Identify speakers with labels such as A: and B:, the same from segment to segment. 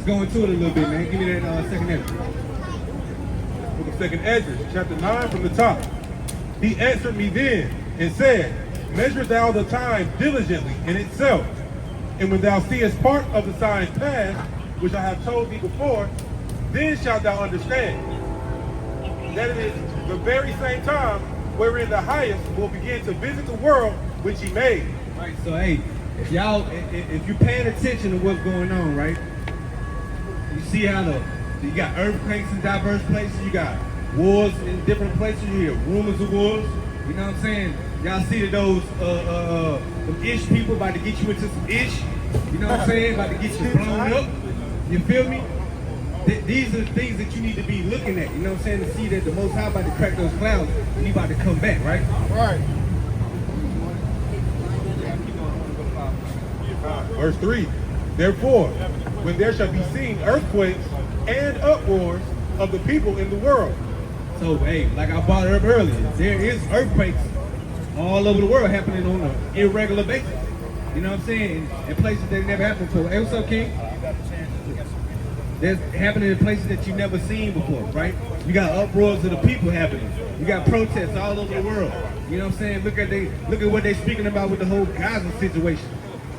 A: go into it a little bit, man. Give me that second Ezra.
B: Book of Second Ezra, chapter 9 from the top. He answered me then and said, measure thou the time diligently in itself, and when thou seest part of the signs past, which I have told thee before, then shalt thou understand that it is the very same time wherein the highest will begin to visit the world which he made.
A: Right, so hey, if you're paying attention to what's going on, right? You see how you got earthquakes in diverse places, you got wars in different places, you hear rumors of wars, you know what I'm saying? Y'all see that those them ish people about to get you into some ish, you know what I'm saying? About to get you blown up, you feel me? These are the things that you need to be looking at, you know what I'm saying? To see that the Most High about to crack those clouds and he about to come back, right?
C: Right.
B: Verse 3, therefore, when there shall be seen earthquakes and uproars of the people in the world.
A: So, hey, like I brought it up earlier, there is earthquakes all over the world happening on an irregular basis. You know what I'm saying? In places that never happened before. Hey, what's up, King? That's happening in places that you've never seen before, right? You got uproars of the people happening. You got protests all over the world. You know what I'm saying? Look at what they're speaking about with the whole Gaza situation.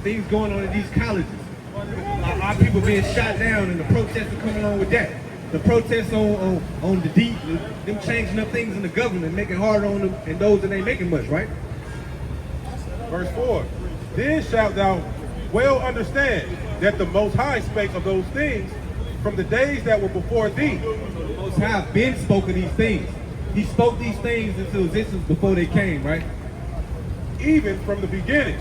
A: Things going on in these colleges. Our people being shot down and the protests are coming on with that. The protests on them changing up things in the government, making it harder on them and those that ain't making much, right?
B: Verse 4, then shalt thou well understand that the Most High spake of those things from the days that were before thee.
A: The Most High been spoke of these things. He spoke these things into existence before they came, right?
B: Even from the beginning.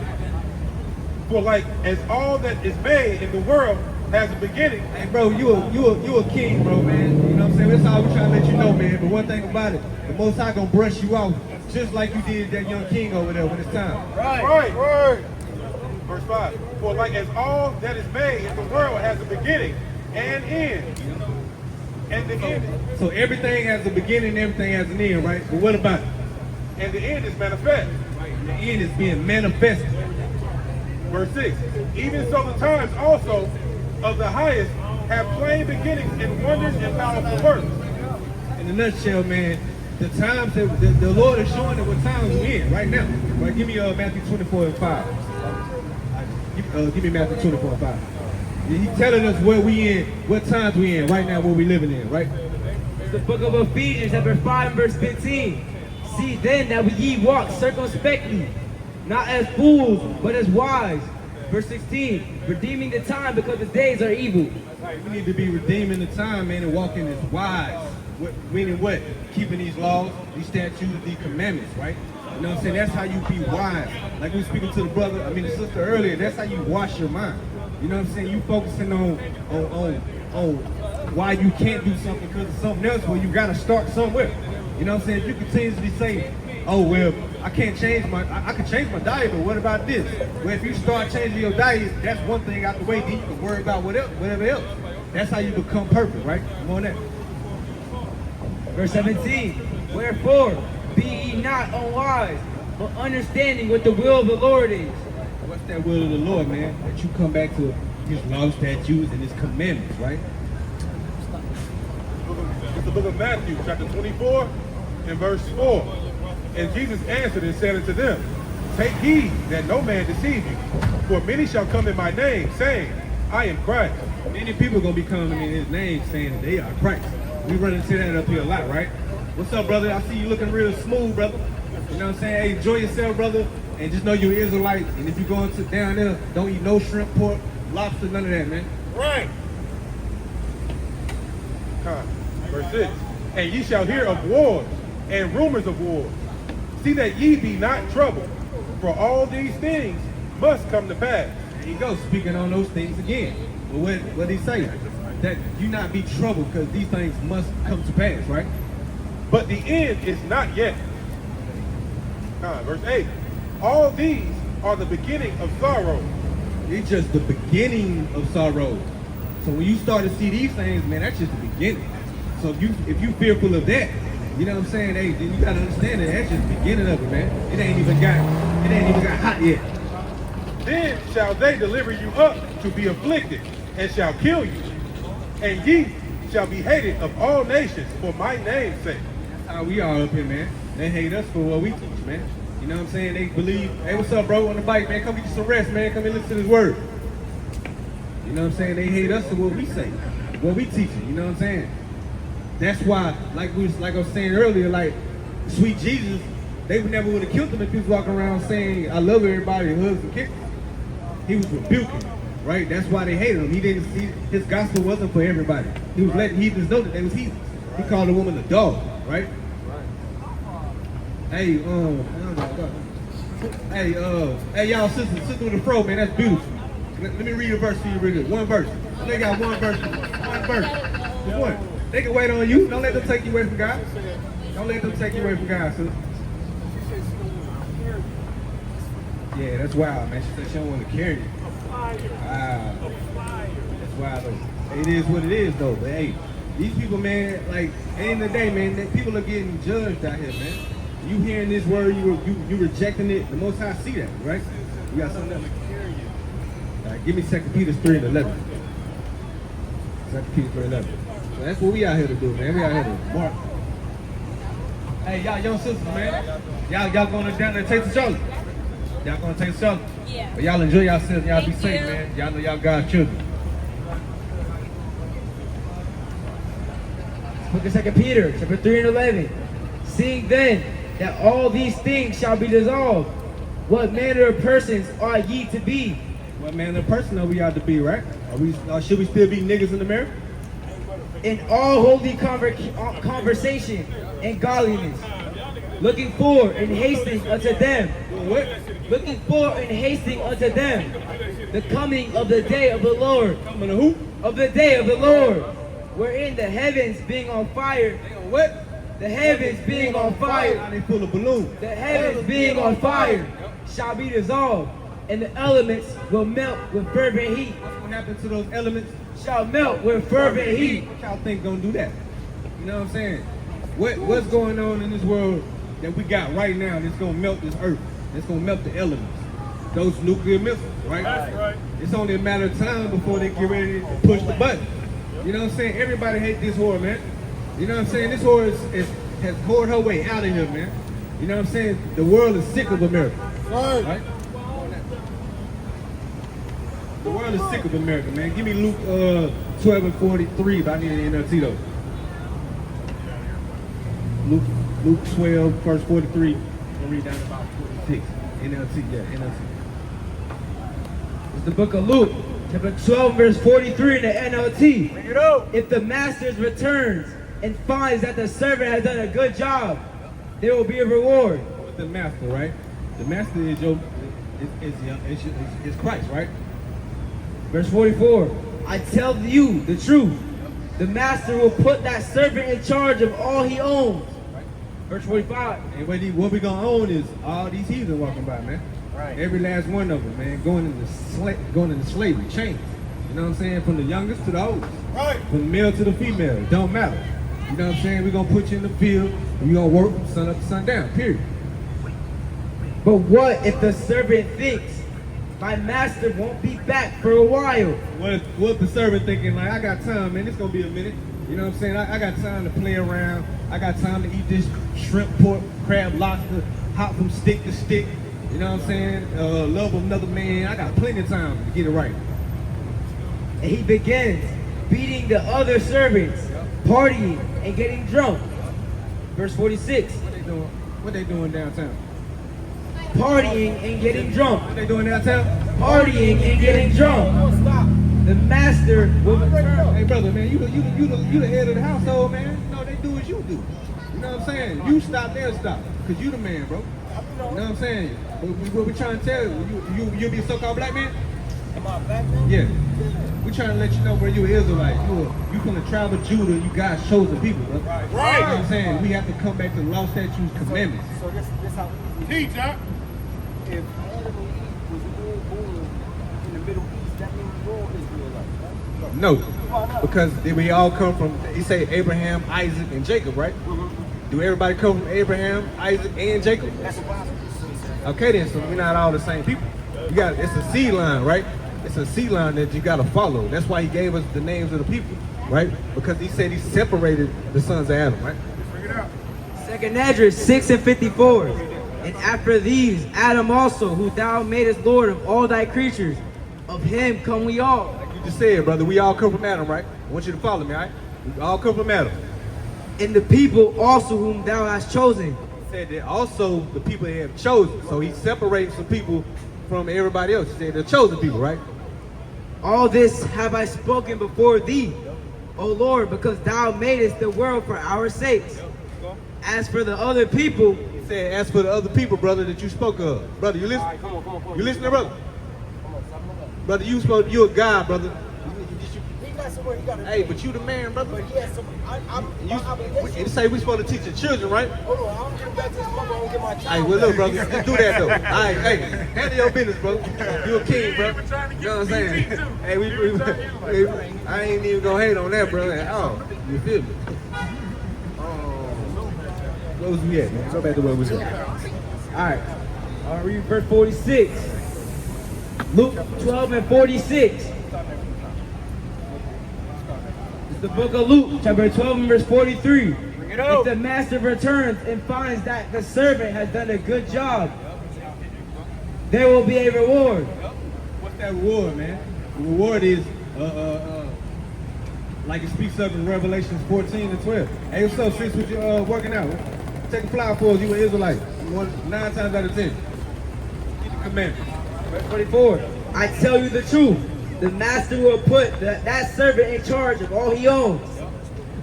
B: For like as all that is made in the world has a beginning.
A: Hey bro, you a king, bro, man. You know what I'm saying? That's all we trying to let you know, man. But one thing about it, the Most High gonna brush you off just like you did that young king over there when it's time.
B: Right. Verse 5. For like as all that is made in the world has a beginning and end. And the end.
A: So everything has a beginning, everything has an end, right? But what about it?
B: And the end is manifest.
A: Right. The end is being manifested.
B: Verse 6, even so the times also of the highest have plain beginnings and wonders and powerful works.
A: In a nutshell, man, the times that the Lord is showing us what times we're in right now. Right, give me Matthew 24 and 5. Give me Matthew 24 and 5. He's telling us where we in, what times we in right now, where we living in, right?
D: It's the book of Ephesians, chapter 5, verse 15. See then that we ye walk circumspectly, not as fools, but as wise. Verse 16, redeeming the time because the days are evil.
A: Right, we need to be redeeming the time, man, and walking as wise. Meaning what? Keeping these laws, these statutes, these commandments, right? You know what I'm saying? That's how you be wise. Like we were speaking to the sister earlier, that's how you wash your mind. You know what I'm saying? You focusing on why you can't do something because of something else, well, you gotta start somewhere. You know what I'm saying? If you continuously say, oh, well, I can change my diet, but what about this? Well, if you start changing your diet, that's one thing out the way, then you can worry about whatever else. That's how you become perfect, right? Come on that.
D: Verse 17, wherefore, be ye not unwise, but understanding what the will of the Lord is.
A: What's that will of the Lord, man? That you come back to his law, statutes, and his commandments, right?
B: It's the book of Matthew, chapter 24, and verse 4. And Jesus answered and said unto them, take heed that no man deceive you, for many shall come in my name, saying, I am Christ.
A: Many people are going to be coming in his name saying that they are Christ. We run into that up here a lot, right? What's up, brother? I see you looking real smooth, brother. You know what I'm saying? Hey, enjoy yourself, brother. And just know you're an Israelite. And if you're going to down there, don't eat no shrimp, pork, lobster, none of that, man.
B: Right. Verse 6. And ye shall hear of wars and rumors of wars. See that ye be not troubled, for all these things must come to pass.
A: There you go, speaking on those things again. But what did he say? That you not be troubled because these things must come to pass, right?
B: But the end is not yet. Verse 8. All these are the beginning of sorrow.
A: It's just the beginning of sorrow. So when you start to see these things, man, that's just the beginning. So if you fearful of that, you know what I'm saying? Hey, then you gotta understand that that's just the beginning of it, man. It ain't even got hot yet.
B: Then shall they deliver you up to be afflicted, and shall kill you, And ye shall be hated of all nations for my name's sake.
A: That's how we are up here, man. They hate us for what we teach, man. You know what I'm saying? They believe, hey, what's up, bro, on the bike, man? Come get you some rest, man. Come and listen to this word. You know what I'm saying? They hate us for what we say, what we teach. You know what I'm saying? That's why, like I was saying earlier, like sweet Jesus, they never would have killed him if he was walking around saying, "I love everybody," hugs and kisses. He was rebuking, right? That's why they hated him. His gospel wasn't for everybody. He was letting heathens know that they was heathens. He called a woman a dog, right? Hey, hey, y'all, sister with the fro, man, that's beautiful. Let me read a verse to you real good. One verse. They got one verse. Just one. They can wait on you. Don't let them take you away from God. Don't let them take you away from God, sister. Yeah, that's wild, man. She said she don't want to carry you. Wow. That's wild, though. It is what it is, though. But hey, these people, man, like, at the end of the day, man, people are getting judged out here, man. You hearing this word, you rejecting it. The Most High see that, right? You got something else? All right, give me 2 Peter 3:11. 2 Peter 3:11. So that's what we out here to do, man. We out here to mark. Hey, y'all young sisters, man. Y'all going down there and taste the chocolate. Y'all gonna taste the chocolate.
C: Yeah.
A: But y'all enjoy yourselves. Y'all be
C: Thank
A: safe,
C: you.
A: man. Y'all know y'all God's children.
D: Book of 2 Peter, chapter 3:11. Seeing then that all these things shall be dissolved, what manner of persons are ye to be?
A: What manner of person are we out to be, right? Should we still be niggas in America?
D: In all holy conversation and godliness, looking forward and hasting unto them.
A: What?
D: Looking forward and hasting unto them, the coming of the day of the Lord.
A: Coming to who?
D: Of the day of the Lord, wherein the heavens being on fire.
A: They on what?
D: The heavens being on
A: Now
D: fire.
A: they full of balloons.
D: The heavens being on fire shall be dissolved, and the elements will melt with fervent heat.
A: What's gonna happen to those elements?
D: Shall melt with fervent heat.
A: What y'all think gonna do that? You know what I'm saying? What's going on in this world that we got right now that's gonna melt this earth? That's gonna melt the elements. Those nuclear missiles, right?
B: That's right.
A: It's only a matter of time before they get ready to push the button. You know what I'm saying? Everybody hates this whore, man. You know what I'm saying? This whore has whored her way out of here, man. You know what I'm saying? The world is sick of America. Right? The world is sick of America, man. Give me Luke 12:43 if I need an NLT though. Luke 12, verse 43. I'll read down to about 46. NLT, yeah, NLT.
D: It's the book of Luke, chapter 12, verse 43 in the NLT.
B: Bring it up.
D: If the master returns and finds that the servant has done a good job, there will be a reward.
A: What's the master, right? The master is is Christ, right?
D: Verse 44, I tell you the truth. The master will put that servant in charge of all he owns. Verse 45,
A: And what we gonna own is all these heathens walking by, man.
B: Right.
A: Every last one of them, man, going into slavery, chains. You know what I'm saying? From the youngest to the oldest.
B: Right.
A: From the male to the female, it don't matter. You know what I'm saying? We're gonna put you in the field and we're gonna work from sun up to sundown, period.
D: but what if the servant thinks, my master won't be back for a while?
A: What if the servant thinking like, I got time, man, it's gonna be a minute. You know what I'm saying? I got time to play around. I got time to eat this shrimp, pork, crab, lobster, hop from stick to stick. You know what I'm saying? Love another man. I got plenty of time to get it right.
D: And he begins beating the other servants, partying and getting drunk. Verse 46,
A: What they doing? What they doing downtown?
D: partying and getting drunk.
A: What they doing downtown?
D: Partying and getting drunk.
A: Stop.
D: The master will return.
A: Hey brother, man, you the head of the household, man. No, they do as you do. You know what I'm saying? You stop, they'll stop. Cause you the man, bro. You know what I'm saying? What we trying to tell you, you be a so-called black man?
B: Am I black man?
A: Yeah. We trying to let you know where you an Israelite. You from the tribe of Judah, you God's chosen people, bro.
B: Right.
A: You know what I'm saying? We have to come back to law, statutes, commandments.
E: So this how
B: Teach, huh?
E: if Adam and Eve was all born in the Middle East, that means we're all Israelites, right?
A: No. Because we all come from, he say Abraham, Isaac, and Jacob, right? Do everybody come from Abraham, Isaac, and Jacob?
E: That's what Bible says.
A: Okay then, so we're not all the same people. You got, it's a seed line, right? It's a seed line that you gotta follow. That's why he gave us the names of the people. right? Because he said he separated the sons of Adam, right?
B: Bring it out.
D: Second Esdras 6 and 54. And after these, Adam also, who thou madest Lord of all thy creatures, of him come we all.
A: Like you just said, brother, we all come from Adam, right? I want you to follow me, all right? We all come from Adam.
D: And the people also whom thou hast chosen.
A: He said that also the people they have chosen. So he separated some people from everybody else. He said the chosen people, right?
D: All this have I spoken before thee, O Lord, because thou madest the world for our sakes. As for the other people,
A: He said, as for the other people, brother, that you spoke of. Brother, you listen?
E: All right, come on.
A: You listening, brother?
E: Come on, stop him.
A: Brother, you a God, brother.
E: He got somewhere he got to
A: Hey, but you the man, brother.
E: But he has some.
A: It say we supposed to teach the children, right?
E: Hold on, I'm getting back to this mother. I don't get my child.
A: Hey, well, look, brother, you do that, though. All right, hey, handle your business, brother. You a king, bro. You know what I'm saying? Hey, I ain't even gonna hate on that, brother, at all. You feel me? Where was we at, man? Go back to where we was at.
D: all right, I'll read verse 46. Luke 12 and 46. It's the book of Luke, chapter 12 and verse 43. If the master returns and finds that the servant has done a good job, there will be a reward.
A: What's that reward, man? The reward is, like it speaks of in Revelations 14 and 12. Hey, what's up, sis? What you working out? Take a flower for us. You an Israelite. You want 9 times out of 10. Keep the commandments.
D: Verse 44. I tell you the truth. The master will put that servant in charge of all he owns.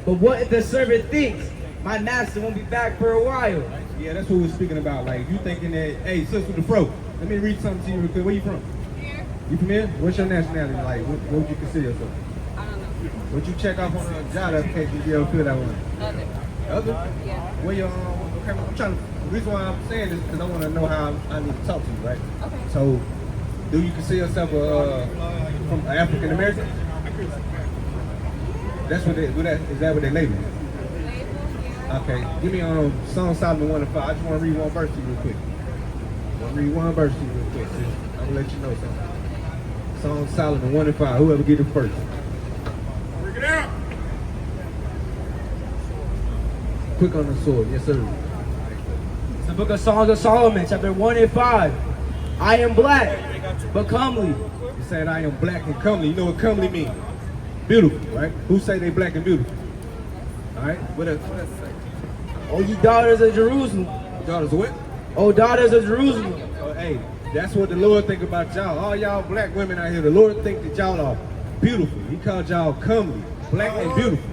D: But what if the servant thinks, my master won't be back for a while?
A: Yeah, that's what we're speaking about. Like, you thinking that, hey, sis with the fro, let me read something to you real quick. Where you from?
C: Here?
A: You from here? What's your nationality? Like, what would you consider yourself?
C: I don't know.
A: What you check off on a job application if you ever fill that one?
C: Other.
A: Other?
C: Yeah.
A: Where your, okay, I'm trying to, the reason why I'm saying this is because I want to know how I need to talk to you, right?
C: Okay.
A: So, do you consider yourself from African American? That's what they, is that what they label you?
C: Label? Yeah.
A: Okay, give me Psalm Solomon 1 and 5. I just want to read one verse to you real quick. I want to read one verse to you real quick, sis. I'm going to let you know something. Psalm Solomon 1 and 5. Whoever get it first.
B: Bring it out.
A: Quick on the sword. Yes, sir.
D: It's the book of Songs of Solomon, chapter 1 and 5. I am black, but comely.
A: He said, I am black and comely. You know what comely means? Beautiful, right? Who say they black and beautiful? All right? What else say?
D: O ye daughters of Jerusalem.
A: Daughters of what?
D: O daughters of Jerusalem.
A: Hey, that's what the Lord think about y'all. All y'all black women out here, the Lord think that y'all are beautiful. He called y'all comely, black and beautiful.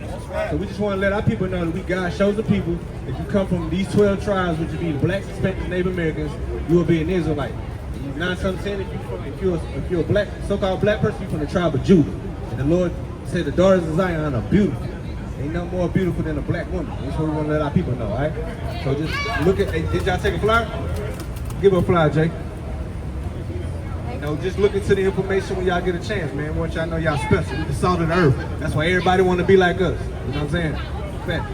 A: So we just want to let our people know that we God shows the people. If you come from these 12 tribes, which would be the blacks, Hispanics, Native Americans, you will be an Israelite. You 9 times 10, if you're a black, so-called black person, you're from the tribe of Judah. And the Lord said the daughters of Zion are beautiful. Ain't no more beautiful than a black woman. That's what we want to let our people know, all right? So just look at, hey, did y'all take a flyer? Give her a flyer, Jake. No, just look into the information when y'all get a chance, man. We want y'all to know y'all special. We the salt of the earth. That's why everybody want to be like us. You know what I'm saying? Fact.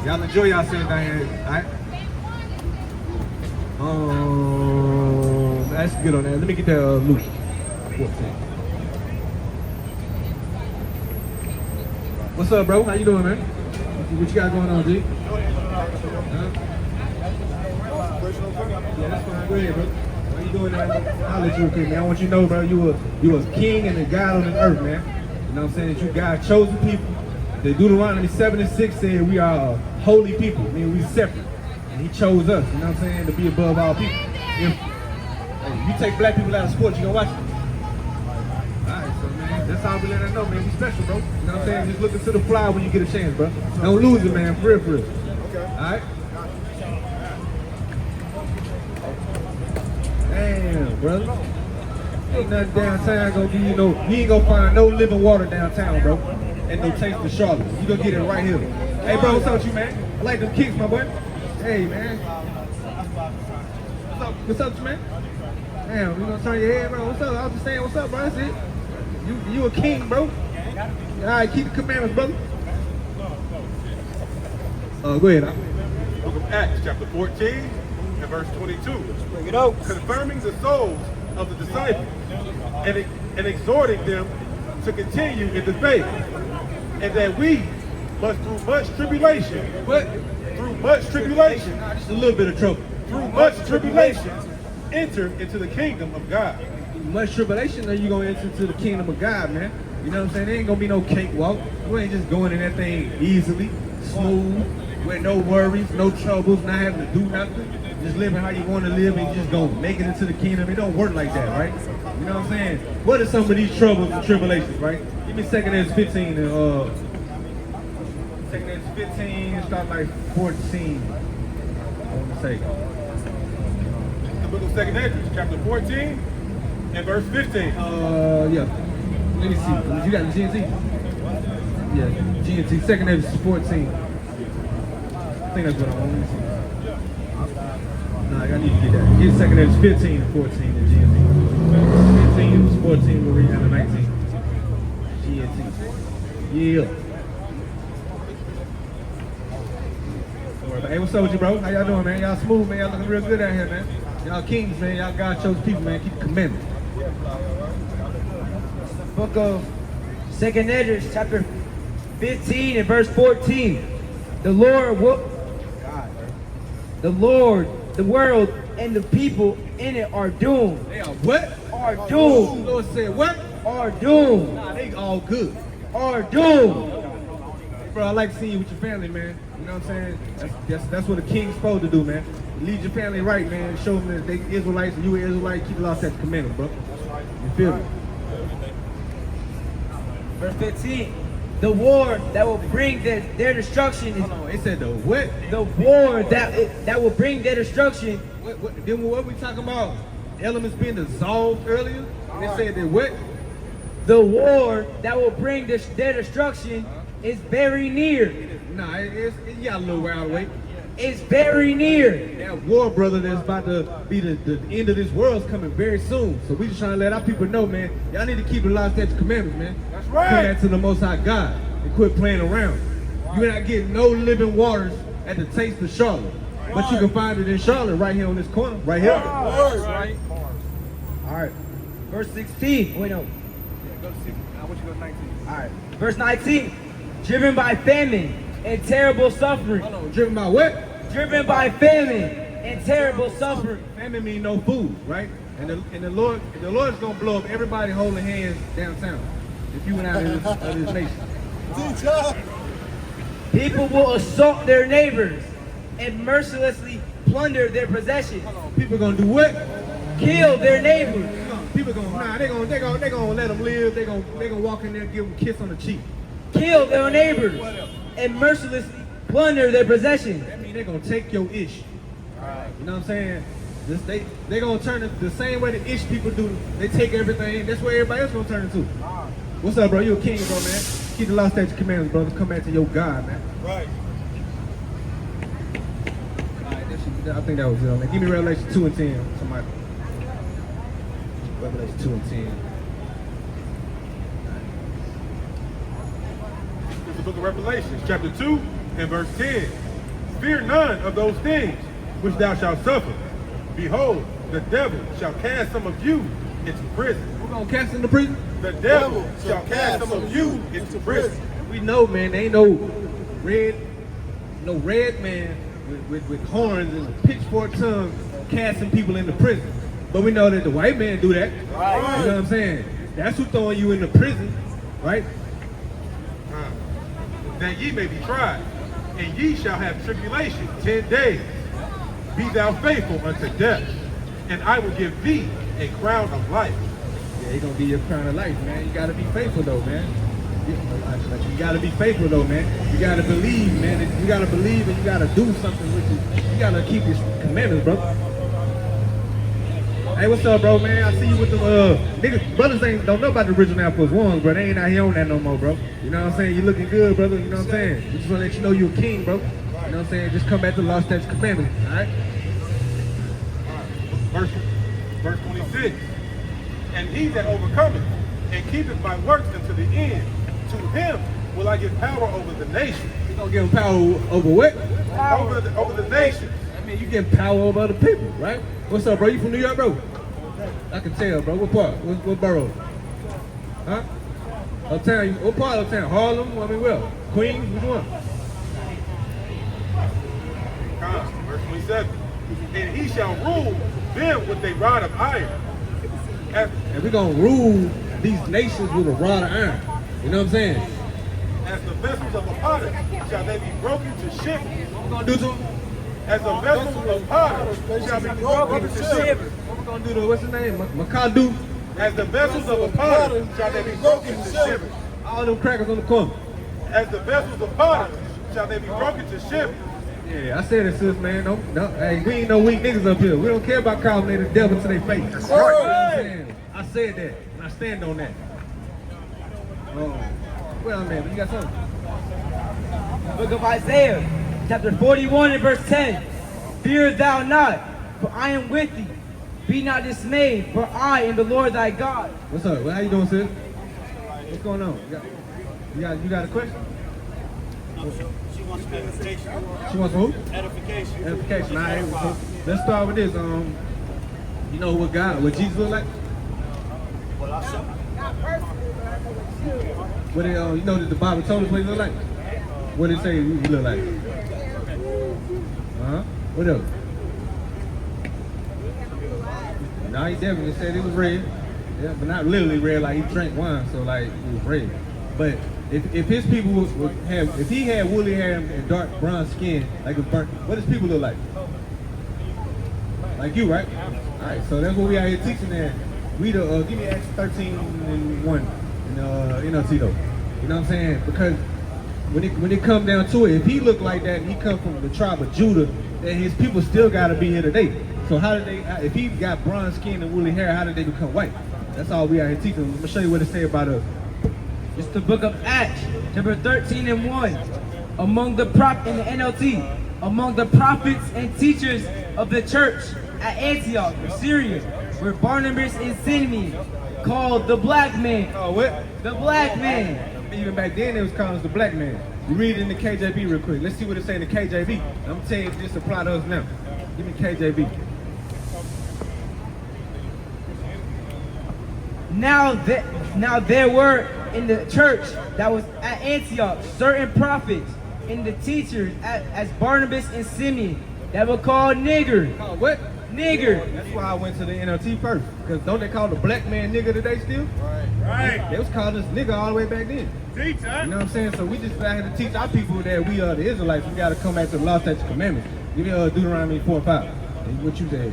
A: Y'all enjoy yourselves down here, all right? That's good on that. Let me get that Luke 14. What's up, bro? How you doing, man? What you got going on, G? Huh? Yeah, that's fine. Go ahead, bro. How you doing, man? I'll let you real quick, man. I want you to know, bro, you a king and a God on the earth, man. You know what I'm saying? That you God chosen people. The Deuteronomy 7 and 6 said we are a holy people. I mean, we separate. And he chose us, you know what I'm saying, to be above all people. If you take black people out of sports, you gonna watch it. Alright, so man, that's how we let them know, man. We special, bro. You know what I'm saying? Just look into the fly when you get a chance, bro. Don't lose it, man. For real, for real. Okay. Alright? Damn, brother. Ain't nothing downtown gonna give you no, you ain't gonna find no living water downtown, bro. And no taste for Charlotte. You gonna get it right here. Hey, bro, what's up with you, man? I like them kicks, my boy. Hey, man. What's up with you, man? Damn, you gonna turn your head, bro? What's up? I was just saying, what's up, bro? That's it. You a king, bro. All right, keep the commandments, brother. Go ahead.
B: Book of Acts, chapter 14, and verse 22.
E: Bring it out.
B: Confirming the souls of the disciples and exhorting them to continue in the faith, and that we must through much tribulation, through much tribulation,
A: Just a little bit of trouble.
B: through much tribulation, enter into the kingdom of God.
A: Much tribulation, then you gonna enter into the kingdom of God, man. You know what I'm saying? There ain't gonna be no cakewalk. You ain't just going in that thing easily, smooth, with no worries, no troubles, not having to do nothing. Just living how you want to live and just gonna make it into the kingdom. It don't work like that, right? You know what I'm saying? What are some of these troubles and tribulations, right? Give me 2 Ezra 15 and 2 Ezra 15, start like 14. I want to say.
B: The book of 2 Ezra, chapter 14 and verse 15.
A: Yeah. Let me see. You got the GNT? Yeah, GNT. 2 Ezra 14. I think that's what I want. Let me see. Nah, I need to get that. Get 2 Ezra 15 and 14 in GNT. 15 14, we'll read down to 19. GNT. Yeah. Don't worry about it. Hey, what's up with you, bro? How y'all doing, man? Y'all smooth, man. Y'all looking real good out here, man. Y'all kings, man. Y'all God chose people, man. Keep the commandments.
D: Book of 2 Ezra, chapter 15 and verse 14. The Lord, the world, and the people in it are doomed.
A: They are what?
D: Are
A: The
D: doomed.
A: Lord said what?
D: Are doomed.
A: Nah, they all good.
D: Are doomed.
A: Bro, I like seeing you with your family, man. You know what I'm saying? That's what a king's supposed to do, man. Lead your family right, man. Show them that they Israelites and you an Israelite. Keep the law, statutes, commandments, bro. You feel me?
D: Verse 15. The war that will bring their destruction is
A: Hold on, it said the what?
D: the war that will bring their destruction.
A: Then what we talking about? Elements being dissolved earlier? And it said that what?
D: The war that will bring their destruction is very near.
A: Nah, you got a little while away.
D: It's very near.
A: That war, brother, that's about to be the end of this world is coming very soon. So we just trying to let our people know, man, y'all need to keep the law, statutes, commandments, man.
B: That's right.
A: Come back to the Most High God and quit playing around. You're not getting no living waters at the Taste of Charlotte. But you can find it in Charlotte right here on this corner, right here.
D: Right.
A: All right.
D: Verse 16. Wait, no.
B: Go to 6. I want you to go to 19.
D: All right. Verse 19. Driven by famine and terrible suffering.
A: Hold on, driven by what?
D: Driven by famine and terrible suffering.
A: Famine mean no food, right? And the Lord is gonna blow up everybody holding hands downtown if you went out of this nation.
D: People will assault their neighbors and mercilessly plunder their possessions.
A: People gonna do what?
D: Kill their neighbors.
A: People gonna they gonna let them live. They gonna walk in there and give them a kiss on the cheek.
D: Kill their neighbors and mercilessly plunder their possessions.
A: That mean they gonna take your ish. You know what I'm saying? They gonna turn it the same way the ish people do. They take everything. That's where everybody else gonna turn into. What's up, bro? You a king, bro, man. Keep the law, statutes, commandments, brother. Come back to your God, man.
B: Right.
A: I think that was it, man. Give me Revelation 2 and 10. Somebody. Revelation 2 and 10.
B: It's the book of Revelation, chapter 2 and verse 10. Fear none of those things which thou shalt suffer. Behold, the devil shall cast some of you into prison.
A: We're gonna cast in the prison.
B: The devil shall cast some of you into prison.
A: We know, man, there ain't no red man with horns and a pitchfork tongue casting people into prison. But we know that the white man do that.
E: Right.
A: You know what I'm saying? That's who's throwing you into prison, right?
B: That ye may be tried, and ye shall have tribulation 10 days. Be thou faithful unto death, and I will give thee a crown of life.
A: Yeah, he gonna be your crown of life, man. You gotta be faithful though, man. You gotta be faithful though, man. You gotta believe, man. You gotta believe and you gotta do something with it. You gotta keep your commandments, bro. Hey, what's up, bro, man? I see you with the niggas. Brothers don't know about the original Air Force Ones, bro. They ain't out here on that no more, bro. You know what I'm saying? You looking good, brother. You know what I'm saying? We just wanna let you know you a king, bro. You know what I'm saying? Just come back to the law, statutes, commandments, all right?
B: Verse 26. And he that overcometh and keepeth my works unto the end, to him will I give power over the nation.
A: You gonna give them power over what?
B: Over the nation.
A: I mean, you getting power over other people, right? What's up, bro? You from New York, bro? I can tell, bro. What part? What borough? Huh? Uptown, what part of Uptown? Harlem? I mean, where? Queens? Which one?
B: Verse 27. And he shall rule them with a rod of iron.
A: And we're going to rule these nations with a rod of iron. You know what I'm saying?
B: As the vessels of a potter shall they be broken to shivers.
A: What we're going to do to them?
B: As the vessels of potter shall be broken to shivers.
A: What we're going to do to, what's his name? Makadu?
B: As the vessels of a potter shall they be broken to shivers.
A: All them crackers on the corner.
B: As the vessels of potter shall they be broken to shivers.
A: Yeah, I said it, sis, man. Hey, we ain't no weak niggas up here. We don't care about calling they the devil to their face. That's right. You know what I'm saying? I said that, and I stand on that. Well, man, you got something?
D: Book of Isaiah, chapter 41 and verse 10. Fear thou not, for I am with thee. Be not dismayed, for I am the Lord thy God.
A: What's up? Well, how you doing, sis? What's going on? You got a question?
E: She wants edification.
A: She wants who?
E: Edification.
A: Edification. All right, so let's start with this. You know what Jesus look like?
E: Well, I said,
A: What it, you know that the Bible told us what he look like? What did it say he look like? What else? No, he definitely said it was red. Yeah, but not literally red like he drank wine, so like it was red. But if his people if he had woolly hair and dark brown skin, like it was burnt, what does people look like? Like you, right? All right, so that's what we out here teaching that. We the give me Acts 13 and 1 in NLT though. You know what I'm saying? Because when it come down to it, if he looked like that and he come from the tribe of Judah, then his people still gotta be here today. So how did they? If he got bronze skin and woolly hair, how did they become white? That's all we out here teaching. I'm gonna show you what it say about us.
D: It's the book of Acts, chapter 13 and 1. Among the in the NLT, among the prophets and teachers of the church at Antioch of Syria, were Barnabas and Simeon, called the black man.
A: Oh, what?
D: The black man.
A: Even back then, it was called us the black man. You read it in the KJV real quick. Let's see what it say in the KJV. I'm gonna tell you if this apply to us now. Give me KJV.
D: Now there were in the church that was at Antioch certain prophets and the teachers as Barnabas and Simeon that were called nigger.
A: Oh, what?
D: Nigger.
A: That's why I went to the NLT first. Because don't they call the black man nigger today still? Right. They was calling us nigger all the way back then.
B: Teach, huh?
A: You know what I'm saying? So we just out here to teach our people that we are the Israelites. We got to come back to the law, statutes, commandments. Give me Deuteronomy 4 and 5. And what you said.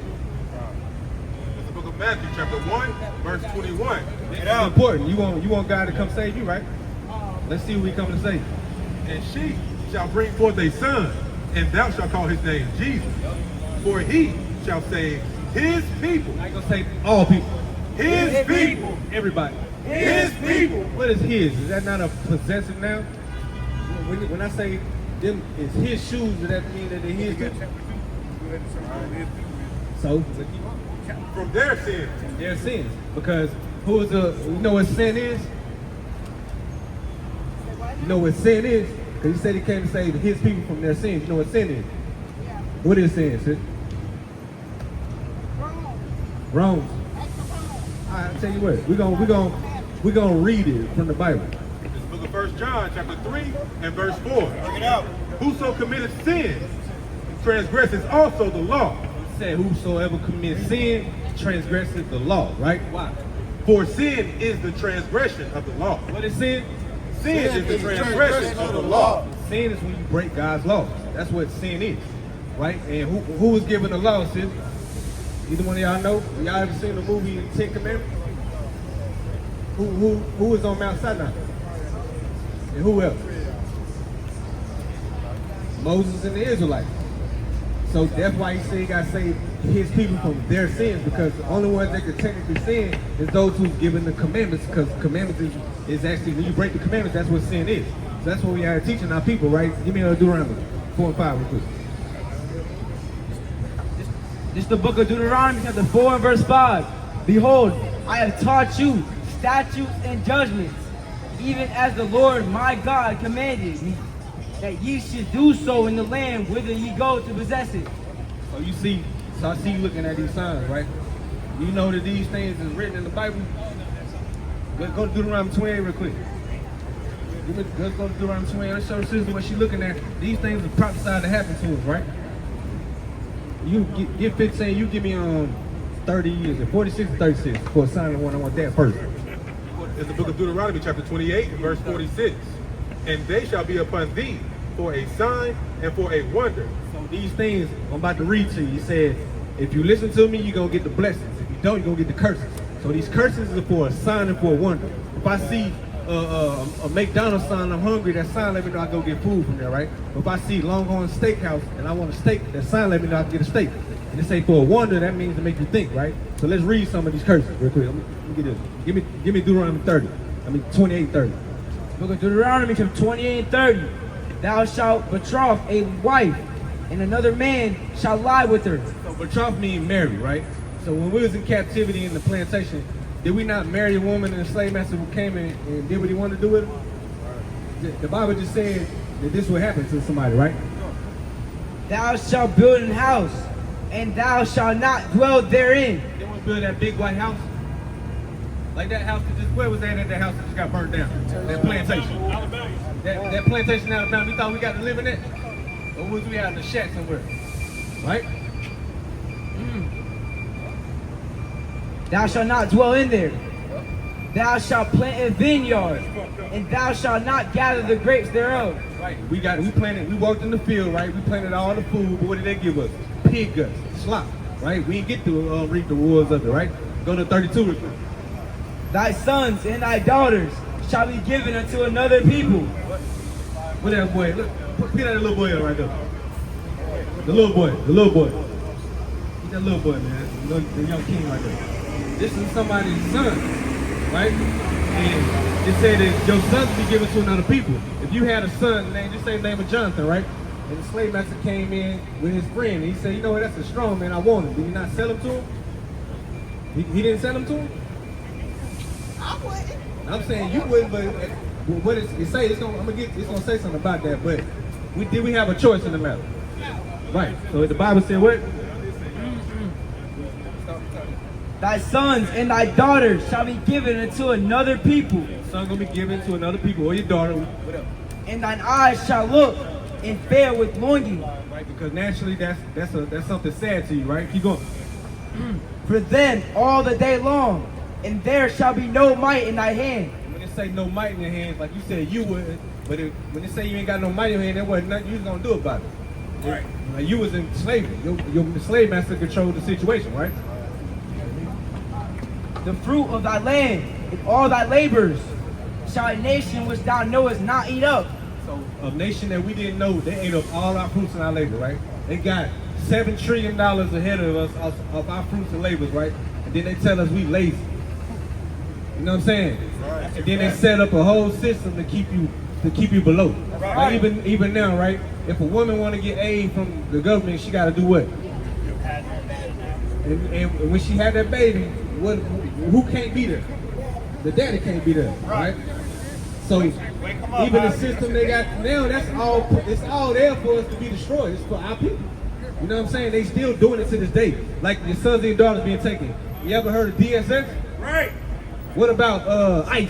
B: It's the book of Matthew, chapter 1, verse 21.
A: It's important. You want God to come save you, right? Let's see what we come to save.
B: And she shall bring forth a son, and thou shalt call his name Jesus. For he shall save his people.
A: I ain't gonna say all people.
B: His people.
A: Everybody.
B: His people.
A: What is his? Is that not a possessive noun? When I say them is his shoes, does that mean that they're his too? So
B: From their sins.
A: their sins. Because who is you know what sin is? You know what sin is? Because he said he came to save his people from their sins. You know what sin is? What is sin, sis? Wrongs. I'll tell you what, we're gonna read it from the Bible.
B: It's the book of 1 John, chapter 3, and verse 4.
E: bring it out.
B: Whoso committeth sin transgresses also the law.
A: It said whosoever commits sin transgresses the law, right? Why?
B: For sin is the transgression of the law.
A: What is sin?
B: Sin is the transgression of the law.
A: Sin is when you break God's laws. That's what sin is, right? And who is given the law, sis? Either one of y'all know? Y'all ever seen the movie Ten Commandments? Who is on Mount Sinai? And who else? Moses and the Israelites. So that's why he said he got to save his people from their sins, because the only ones that can technically sin is those who's given the commandments, because commandments is actually, when you break the commandments, that's what sin is. So that's what we are teaching our people, right? Give me Deuteronomy 4 and 5 real quick.
D: This is the book of Deuteronomy, chapter 4 and verse 5. Behold, I have taught you statutes and judgments, even as the Lord my God commanded me, that ye should do so in the land whither ye go to possess it.
A: So I see you looking at these signs, right? You know that these things is written in the Bible? Go to Deuteronomy 28 real quick. Let's go to Deuteronomy 28. Let's show Sister what she's looking at. These things are prophesied to happen to us, right? You give 15, you give me 30 years, 46 and 36 for a sign of one. I want that first.
B: It's the book of Deuteronomy, chapter 28, verse 46. And they shall be upon thee for a sign and for a wonder.
A: So these things I'm about to read to you. He said, if you listen to me, you're going to get the blessings. If you don't, you're going to get the curses. So these curses are for a sign and for a wonder. If I see a McDonald's sign, I'm hungry, that sign let me know I go get food from there, right? If I see Longhorn Steakhouse and I want a steak, that sign let me know I can get a steak. And they say for a wonder, that means to make you think, right? So let's read some of these curses real quick. Let me get this. Give me Deuteronomy 28, 30.
D: Book of Deuteronomy chapter 28 and 30. Thou shalt betroth a wife, and another man shall lie with her.
A: So betroth means marry, right? So when we was in captivity in the plantation, did we not marry a woman and a slave master who came in and did what he wanted to do with her? The Bible just said that this would happen to somebody, right?
D: Thou shalt build an house, and thou shalt not dwell therein.
A: They want to build that big white house. Like that house that just, where was that at that house that just got burnt down? That plantation. That plantation in Alabama, we thought we got to live in it? Or was we out in the shack somewhere? Right?
D: Thou shalt not dwell in there. Thou shalt plant a vineyard, and thou shalt not gather the grapes thereof.
A: Right. We planted, we walked in the field, right? We planted all the food, but what did they give us? Pig guts, slop, right? We didn't get to reap the rewards of it, right? Go to 32 real quick.
D: Thy sons and thy daughters shall be given unto another people.
A: What that boy? Look, put that little boy right there. The little boy. Get that little boy, man. The young king right there. This is somebody's son, right? And it said that your sons be given to another people. If you had a son, just say the name of Jonathan, right? And the slave master came in with his friend, and he said, you know what, that's a strong man, I want him. Did he not sell him to him? He didn't sell him to him?
C: I wouldn't.
A: I'm saying you wouldn't, but what it say, it's gonna say something about that. But we have a choice in the matter, right? So the Bible said what?
D: Thy sons and thy daughters shall be given unto another people.
A: Son gonna be given to another people, or your daughter, whatever.
D: And thine eyes shall look and fare with longing.
A: Right? Because naturally, that's something sad to you, right? Keep going.
D: For them all the day long, and there shall be no might in thy hand.
A: When they say no might in your hands, like you said, you wouldn't. But when they say you ain't got no might in your hand, there wasn't nothing you was gonna do about it. Right? Like you was in slavery. Your slave master controlled the situation, right?
D: The fruit of thy land and all thy labors shall a nation which thou knowest not eat up.
A: So a nation that we didn't know, they ate up all our fruits and our labor, right? They got $7 trillion ahead of us of our fruits and labors, right? And then they tell us we lazy. You know what I'm saying? Right. And then they set up a whole system to keep you below. Right. Like even now, right? If a woman want to get aid from the government, she got to do what? And when she had that baby, who can't be there? The daddy can't be there, right? So even the system they got now, it's all there for us to be destroyed. It's for our people. You know what I'm saying? They still doing it to this day. Like your sons and your daughters being taken. You ever heard of DSS?
B: Right.
A: What about ICE?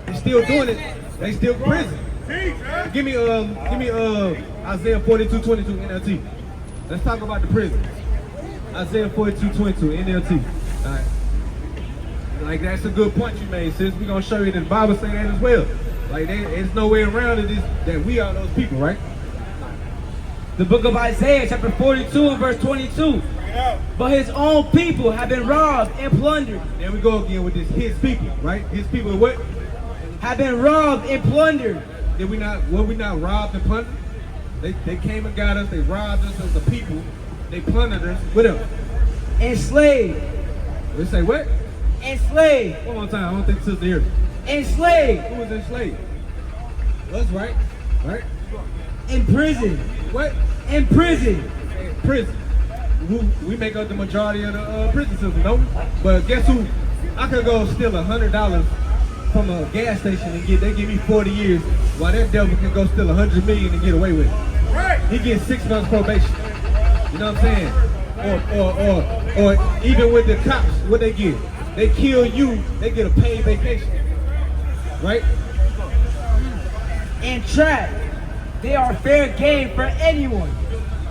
A: They still doing it. They still prison. Give me Isaiah 42:22 NLT. Let's talk about the prison. Isaiah 42:22 NLT. All right. Like that's a good point you made, sis. We're gonna show you that the Bible saying that as well. Like there's no way around it that we are those people, right?
D: The book of Isaiah, chapter 42 and verse 22. But his own people have been robbed and plundered.
A: There we go again with this his people, right? His people what?
D: Have been robbed and plundered.
A: Were we not robbed and plundered? They came and got us, they robbed us as a people, they plundered us. What else?
D: Enslaved.
A: They say what?
D: Enslaved.
A: One more time, I don't think Sister heard.
D: Enslaved.
A: Who was enslaved? That's right. Right?
D: In prison.
A: What?
D: In prison.
A: Prison. We make up the majority of the prison system, no? But guess who? I could go steal $100 from a gas station and they give me 40 years, while that devil can go steal $100 million and get away with it.
B: Right.
A: He gets 6 months probation. You know what I'm saying? Or even with the cops, what they get? They kill you, they get a paid vacation. Right?
D: and trapped. They are fair game for anyone.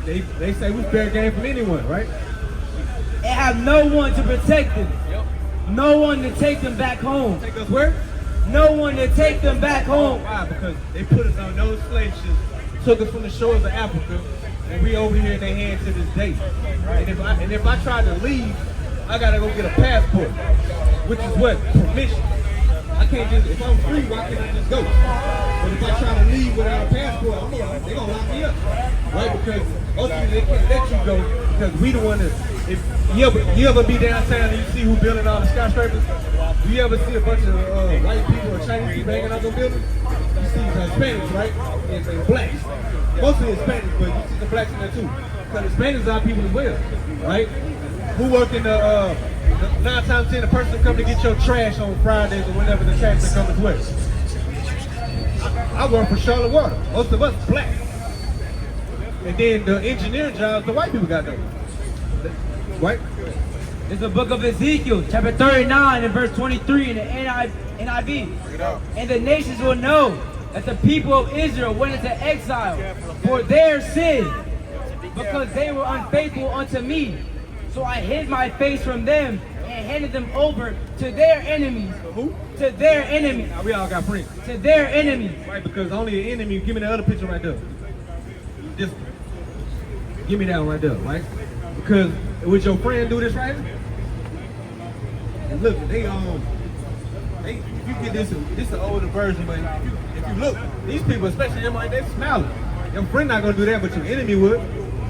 A: They say we fair game from anyone, right?
D: And have no one to protect them. No one to take them back home.
A: Take us where?
D: No one to take them back home.
A: Why? Because they put us on those slave ships, took us from the shores of Africa, and we over here in their hands to this day. And if I try to leave, I gotta go get a passport, which is what? Permission. I can't just, if I'm free, why can't I just go? But if I try to leave without a passport, they're gonna lock me up, right? Because ultimately they can't let you go because we the one that, if you ever be downtown and you see who building all the skyscrapers, do you ever see a bunch of white people or Chinese people hanging out those buildings? You see Hispanics, right? And blacks. Mostly Hispanics, but you see the blacks in there too. Because Hispanics are people as well, right? Who work in the 9 times 10, the person come to get your trash on Fridays or whenever the trash they come as well. I work for Charlotte Water. Most of us black. And then the engineering jobs, the white people got those. Right?
D: It's the book of Ezekiel, chapter 39 and verse 23 in the NIV. And the nations will know that the people of Israel went into exile for their sin, because they were unfaithful unto me. So I hid my face from them and handed them over to their enemies.
A: Who?
D: To their enemies.
A: Now, we all got friends.
D: To their enemies.
A: Right, because only an enemy, give me the other picture right there. Just give me that one right there, right? Because would your friend do this right here? And look, they if you get this is the older version, but if you look, these people, especially them, they smiling. Your friend not gonna do that, but your enemy would.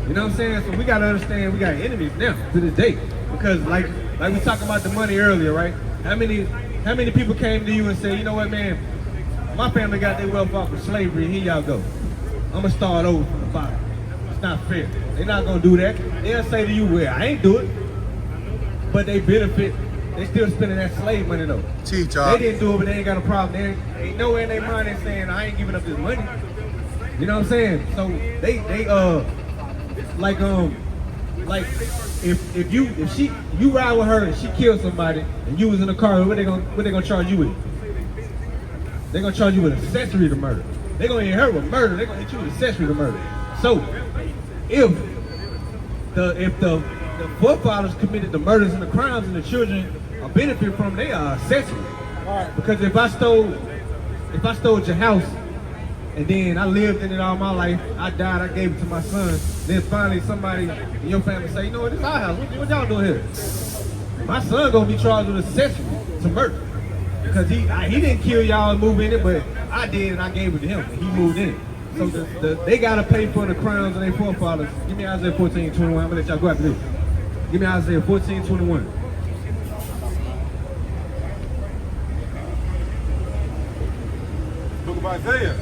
A: You know what I'm saying? So we gotta understand we got enemies now to this day. Because like we talking about the money earlier, right? How many people came to you and said, you know what, man, my family got their wealth off of slavery, here y'all go. I'm gonna start over from the bottom. It's not fair. They're not gonna do that. They'll say to you, well, I ain't do it. But they benefit. They still spending that slave money though. They didn't do it, but they ain't got a problem. They ain't nowhere in their mind they saying, I ain't giving up this money. You know what I'm saying? So they if you ride with her and she kills somebody and you was in the car, what they gonna charge you with? They're gonna charge you with accessory to murder. They're gonna hit her with murder. They're gonna hit you with accessory to murder. So if the forefathers committed the murders and the crimes and the children are benefit from, they are accessory. Because if I stole your house and then I lived in it all my life, I died, I gave it to my son, then finally somebody in your family say, you know what, this is our house, what y'all doing here? My son gonna be charged with accessory to murder. Because he didn't kill y'all and move in it, but I did and I gave it to him and he moved in it. So they gotta pay for the crimes of their forefathers. Give me Isaiah 14:21, I'm gonna let y'all go after this. Give me Isaiah 14:21.
B: Book of Isaiah,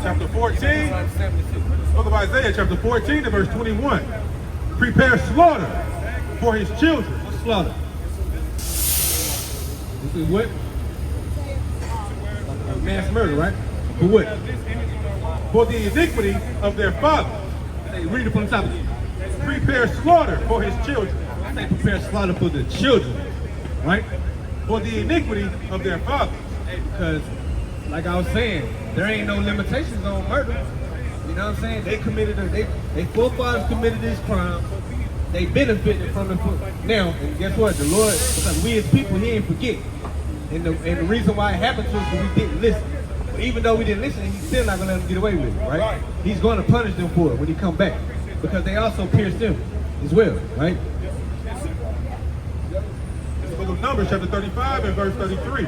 B: chapter 14. Book of Isaiah, chapter 14, and verse 21. Prepare slaughter for his children.
A: What's slaughter? This is what? Mass murder, right? For what?
B: For the iniquity of their fathers.
A: Hey, read it from the top of it.
B: Prepare slaughter for his children.
A: I say prepare slaughter for the children, right?
B: For the iniquity of their fathers.
A: Because, like I was saying, there ain't no limitations on murder. You know what I'm saying? They forefathers committed this crime. They benefited from it. Now, and guess what? The Lord, because we as people, He ain't forget. And the reason why it happened to us is we didn't listen. But even though we didn't listen, He's still not gonna let them get away with it, right? He's going to punish them for it when He come back, because they also pierced Him as well, right?
B: It's the book of Numbers, chapter 35 and verse 33.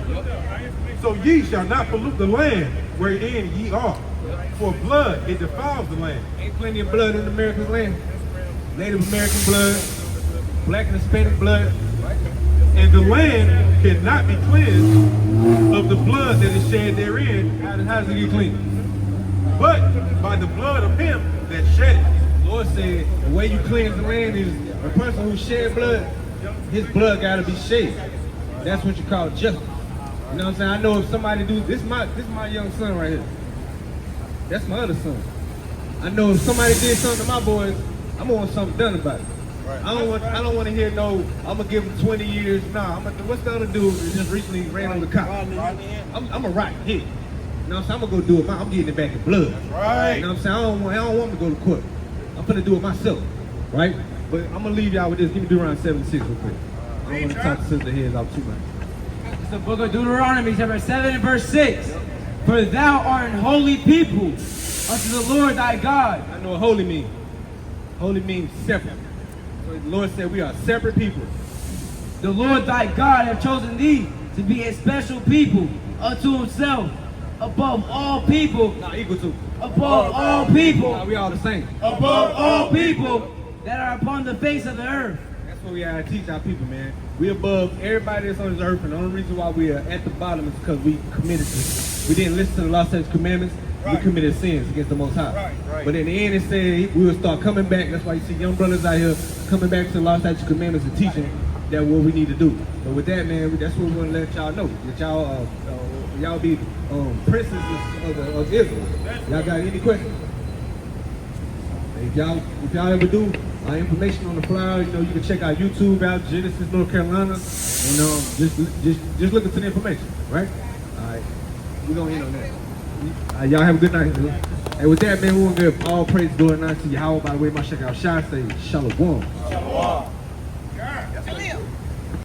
B: So ye shall not pollute the land wherein ye are, for blood it defiles the land.
A: Ain't plenty of blood in America's land. Native American blood, black and Hispanic blood.
B: And the land cannot be cleansed of the blood that is shed therein.
A: How does it get clean?
B: But by the blood of him that shed it.
A: The Lord said the way you cleanse the land is a person who shed blood, his blood got to be shed. That's what you call justice. You know what I'm saying? I know if somebody do this, is my young son right here. That's my other son. I know if somebody did something to my boys, I'm gonna want something done about it. Right. I don't want to hear no, I'm gonna give him 20 years. Nah, what's the other dude that just recently ran on the cop? I'm a right here. know what I'm saying? I'm gonna go do it. I'm getting it back in blood.
B: right.
A: You know what I'm saying? I don't want to go to court. I'm finna do it myself, right? But I'm gonna leave y'all with this. Give me Deuteronomy 7:6 real quick. I don't want to talk the sister heads out too much.
D: It's the book of Deuteronomy, chapter 7 and verse 6. For thou art an holy people unto the Lord thy God.
A: I know what holy means. Holy means separate. So the Lord said we are separate people.
D: The Lord thy God hath chosen thee to be a special people unto himself, above all people,
A: Not equal to.
D: above all people,
A: Nah, we all the same.
D: above all people that are upon the face of the earth.
A: That's what we gotta teach our people, man. We above everybody that's on this earth, and the only reason why we are at the bottom is because we committed to. We didn't listen to the law, statutes, commandments. We committed sins against the Most High.
B: Right.
A: But in the end, it said we will start coming back. That's why you see young brothers out here coming back to the law, statutes, commandments, and teaching that what we need to do. But with that, man, that's what we want to let y'all know. That y'all be princes of Israel. Y'all got any questions? If y'all ever do, information on the flyer, you know, you can check out YouTube out, Genesis, North Carolina, and just look into the information, right? All right, we're gonna end on that. Y'all have a good night. Man. And with that, man, we want to give all praise, glory, and honor to Yahweh. By the way, my check out Shah say Shalom.
B: Shalom.